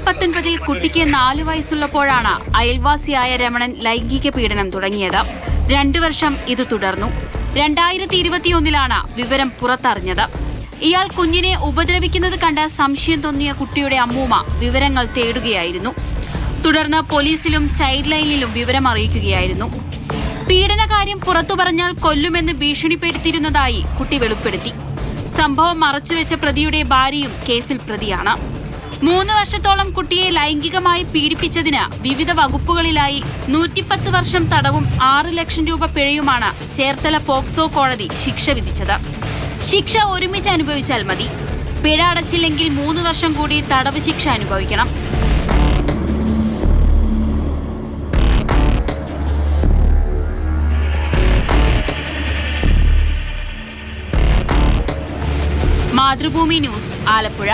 2019 കുട്ടിക്ക് 4 വയസ്സുള്ളപ്പോഴാണ് അയൽവാസിയായ രമണൻ ലൈംഗിക പീഡനം തുടങ്ങിയത്. 2 വർഷം ഇത് തുടർന്നു. 2021 വിവരം പുറത്തറിഞ്ഞത്. ഇയാൾ കുഞ്ഞിനെ ഉപദ്രവിക്കുന്നത് കണ്ട് സംശയം തോന്നിയ കുട്ടിയുടെ അമ്മൂമ്മ വിവരങ്ങൾ തേടുകയായിരുന്നു. തുടർന്ന് പോലീസിലും ചൈൽഡ് ലൈനിലും വിവരം അറിയിക്കുകയായിരുന്നു. പീഡനകാര്യം പുറത്തു പറഞ്ഞാൽ കൊല്ലുമെന്ന് ഭീഷണിപ്പെടുത്തിയിരുന്നതായി കുട്ടി വെളിപ്പെടുത്തി. സംഭവം മറച്ചുവെച്ച പ്രതിയുടെ ഭാര്യയും കേസിൽ പ്രതിയാണ്. 3 വർഷത്തോളം കുട്ടിയെ ലൈംഗികമായി പീഡിപ്പിച്ചതിന് വിവിധ വകുപ്പുകളിലായി 110 വർഷം തടവും 6 ലക്ഷം രൂപ പിഴയുമാണ് ചേർത്തല പോക്സോ കോടതി ശിക്ഷ വിധിച്ചത്. ശിക്ഷ ഒരുമിച്ച് അനുഭവിച്ചാൽ മതി. പിഴ അടച്ചില്ലെങ്കിൽ 3 വർഷം കൂടി തടവ് ശിക്ഷ അനുഭവിക്കണം. മാതൃഭൂമി ന്യൂസ്, ആലപ്പുഴ.